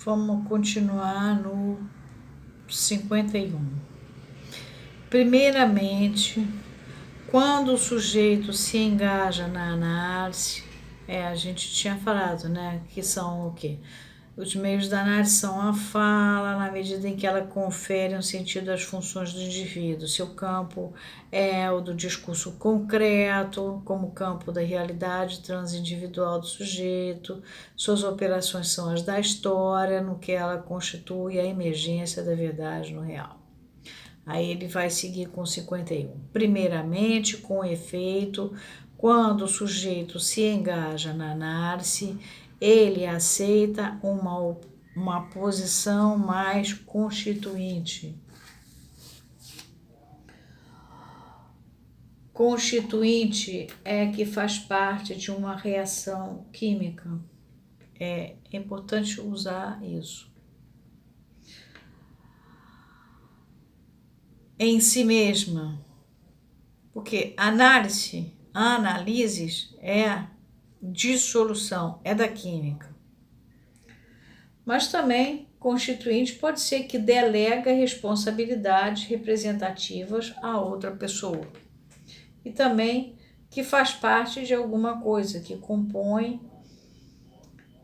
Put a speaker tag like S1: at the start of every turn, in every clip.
S1: Vamos continuar no 51. Primeiramente, quando o sujeito se engaja na análise, a gente tinha falado, né, que são o quê? Os meios da análise são a fala, na medida em que ela confere um sentido às funções do indivíduo. Seu campo é o do discurso concreto, como campo da realidade transindividual do sujeito. Suas operações são as da história, no que ela constitui a emergência da verdade no real. Aí ele vai seguir com 51. Primeiramente, com efeito, quando o sujeito se engaja na análise, ele aceita uma posição mais constituinte. Constituinte é que faz parte de uma reação química. É importante usar isso. Em si mesma, porque análises é dissolução, é da química. Mas também constituinte pode ser que delega responsabilidades representativas a outra pessoa. E também que faz parte de alguma coisa, que compõe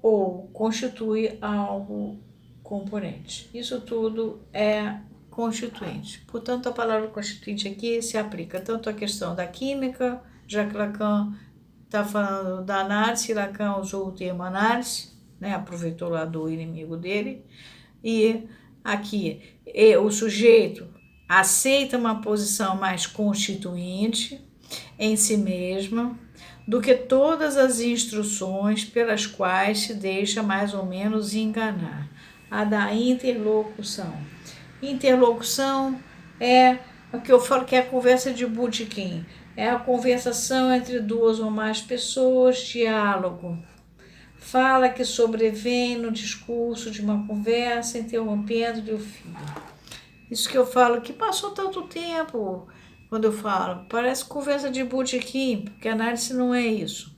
S1: ou constitui algo componente. Isso tudo é constituinte. Portanto, a palavra constituinte aqui se aplica tanto à questão da química, já que Lacan está falando da análise, Lacan usou o termo análise, né, aproveitou lá do inimigo dele, e aqui o sujeito aceita uma posição mais constituinte em si mesma do que todas as instruções pelas quais se deixa mais ou menos enganar. A da interlocução. Interlocução é o que eu falo que é a conversa de botequim. É a conversação entre duas ou mais pessoas, diálogo. Fala que sobrevém no discurso de uma conversa, interrompendo-lhe o fio. Isso que eu falo, que passou tanto tempo, quando eu falo, parece conversa de botequim, porque análise não é isso.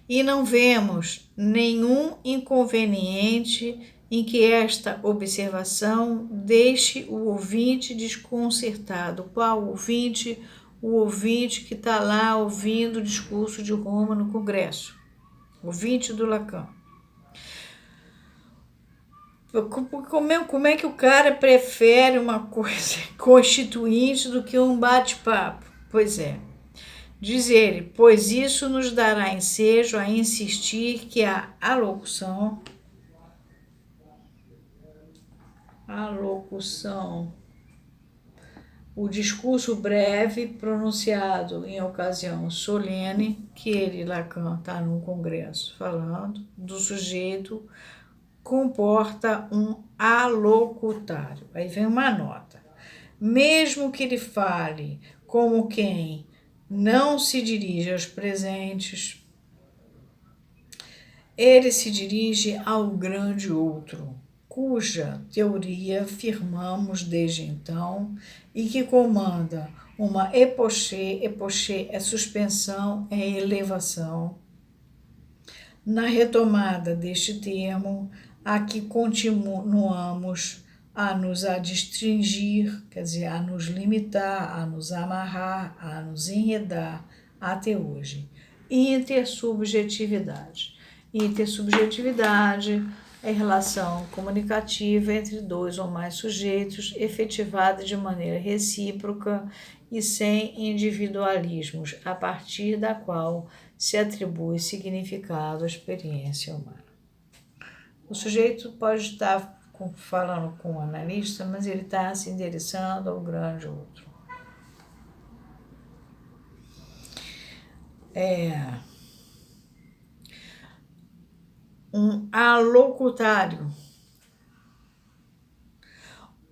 S1: E não vemos nenhum inconveniente em que esta observação deixe o ouvinte desconcertado. Qual ouvinte? O ouvinte que está lá ouvindo o discurso de Roma no Congresso. Ouvinte do Lacan. Como é que o cara prefere uma coisa constituinte do que um bate-papo? Pois é. Diz ele, pois isso nos dará ensejo a insistir que a alocução, o discurso breve pronunciado em ocasião solene, que ele, Lacan, está num congresso falando, do sujeito, comporta um alocutário. Aí vem uma nota. Mesmo que ele fale como quem não se dirige aos presentes, ele se dirige ao grande outro, cuja teoria firmamos desde então e que comanda uma epoché é suspensão, é elevação. Na retomada deste termo, aqui continuamos a nos adstringir, quer dizer, a nos limitar, a nos amarrar, a nos enredar até hoje. Intersubjetividade. Intersubjetividade é relação comunicativa entre dois ou mais sujeitos, efetivada de maneira recíproca e sem individualismos, a partir da qual se atribui significado à experiência humana. O sujeito pode estar falando com o analista, mas ele está se endereçando ao grande outro. Um alocutário.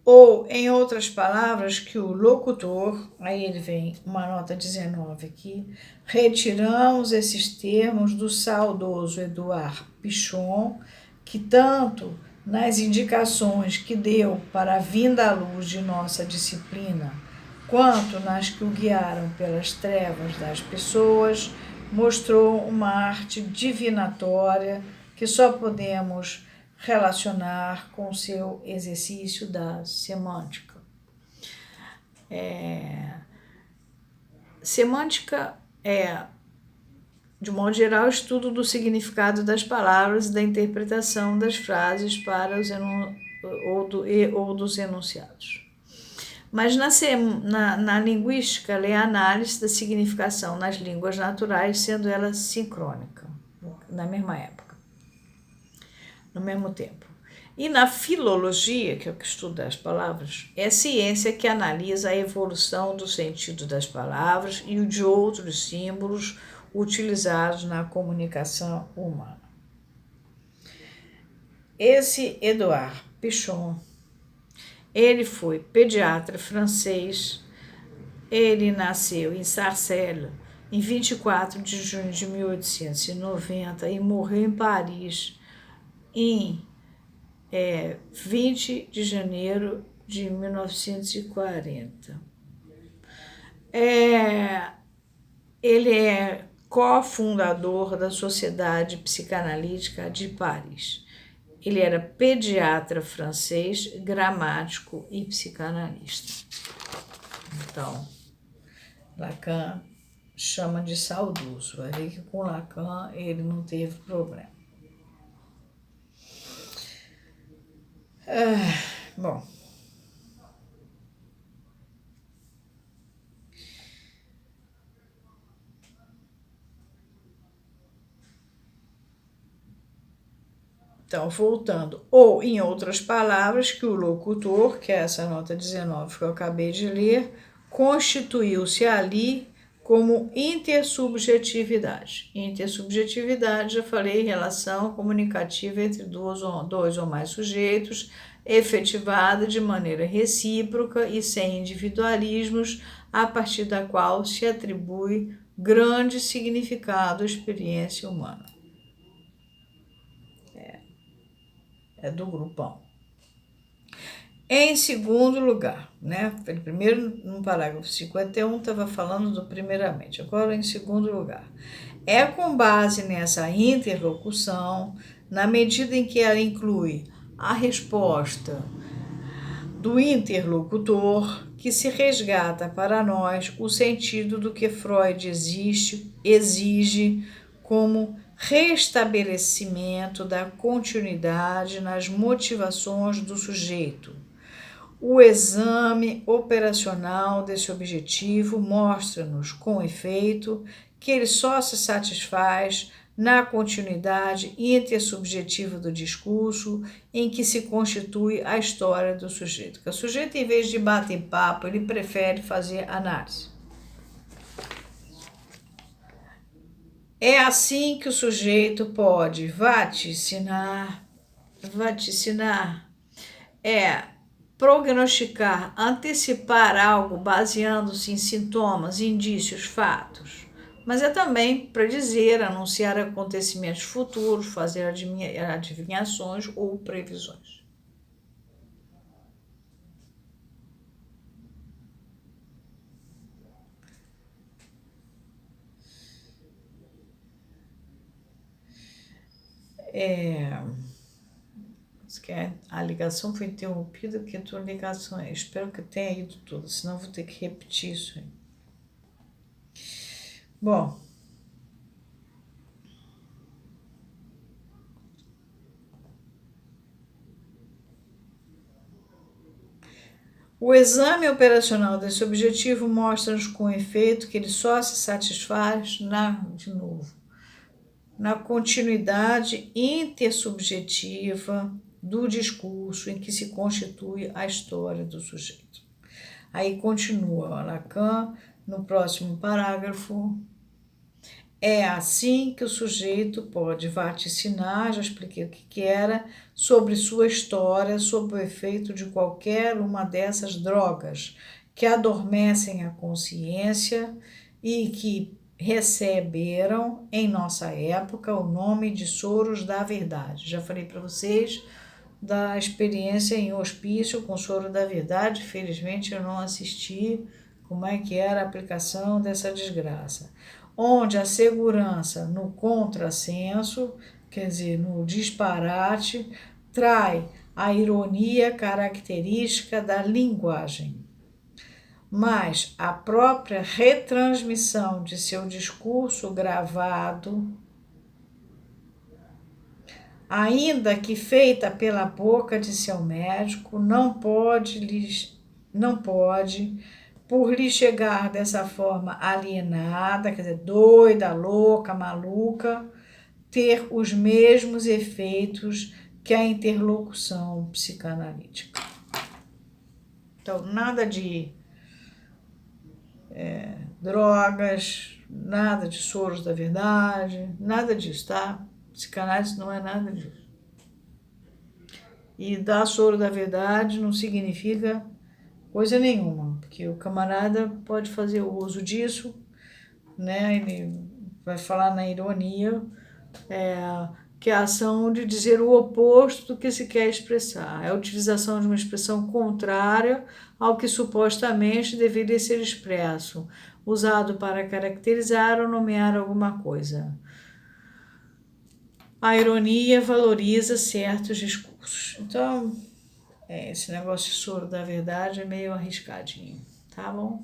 S1: Ou, em outras palavras, que o locutor, aí ele vem uma nota 19 aqui, retiramos esses termos do saudoso Eduard Pichon, que tanto nas indicações que deu para a vinda à luz de nossa disciplina, quanto nas que o guiaram pelas trevas das pessoas, mostrou uma arte divinatória que só podemos relacionar com o seu exercício da semântica. Semântica é, de modo geral, o estudo do significado das palavras e da interpretação das frases para ou dos enunciados. Mas na linguística, ela é a análise da significação nas línguas naturais, sendo ela sincrônica, na mesma época, no mesmo tempo. E na filologia, que é o que estuda as palavras, é a ciência que analisa a evolução do sentido das palavras e o de outros símbolos utilizados na comunicação humana. Esse Edouard Pichon, ele foi pediatra francês, ele nasceu em Sarcelles em 24 de junho de 1890 e morreu em Paris em 20 de janeiro de 1940. Ele é cofundador da Sociedade Psicanalítica de Paris. Ele era pediatra francês, gramático e psicanalista. Então, Lacan chama de saudoso. Vai ver que com Lacan ele não teve problema. Bom. Então, voltando, ou em outras palavras, que o locutor, que é essa nota 19 que eu acabei de ler, constituiu-se ali como intersubjetividade. Intersubjetividade, já falei, relação comunicativa entre dois ou mais sujeitos, efetivada de maneira recíproca e sem individualismos, a partir da qual se atribui grande significado à experiência humana. É do grupão. Em segundo lugar, né? Primeiro, no parágrafo 51, estava falando do primeiramente. Agora, em segundo lugar, é com base nessa interlocução, na medida em que ela inclui a resposta do interlocutor, que se resgata para nós o sentido do que Freud exige como restabelecimento da continuidade nas motivações do sujeito. O exame operacional desse objetivo mostra-nos, com efeito, que ele só se satisfaz na continuidade intersubjetiva do discurso em que se constitui a história do sujeito. Porque o sujeito, em vez de bater papo, ele prefere fazer análise. É assim que o sujeito pode vaticinar, prognosticar, antecipar algo baseando-se em sintomas, indícios, fatos. Mas é também predizer, anunciar acontecimentos futuros, fazer adivinhações ou previsões. A ligação foi interrompida, porque a tua ligação espero que tenha ido tudo, senão vou ter que repetir isso aí. Bom, o exame operacional desse objetivo mostra-nos com efeito que ele só se satisfaz na continuidade intersubjetiva do discurso em que se constitui a história do sujeito. Aí continua Lacan no próximo parágrafo. É assim que o sujeito pode vaticinar, já expliquei o que era, sobre sua história, sob o efeito de qualquer uma dessas drogas que adormecem a consciência e que receberam em nossa época o nome de soros da verdade. Já falei para vocês da experiência em hospício com soro da verdade, felizmente eu não assisti como é que era a aplicação dessa desgraça, onde a segurança no contrassenso quer dizer, no disparate, trai a ironia característica da linguagem. Mas a própria retransmissão de seu discurso gravado, ainda que feita pela boca de seu médico, não pode, por lhe chegar dessa forma alienada, quer dizer, doida, louca, maluca, ter os mesmos efeitos que a interlocução psicanalítica. Então, nada de drogas, nada de soros da verdade, nada disso, tá? Psicanálise não é nada disso. E dar soro da verdade não significa coisa nenhuma, porque o camarada pode fazer uso disso, né? Ele vai falar na ironia, que é a ação de dizer o oposto do que se quer expressar. É a utilização de uma expressão contrária ao que supostamente deveria ser expresso, usado para caracterizar ou nomear alguma coisa. A ironia valoriza certos discursos. Então, esse negócio de soro da verdade é meio arriscadinho, tá bom?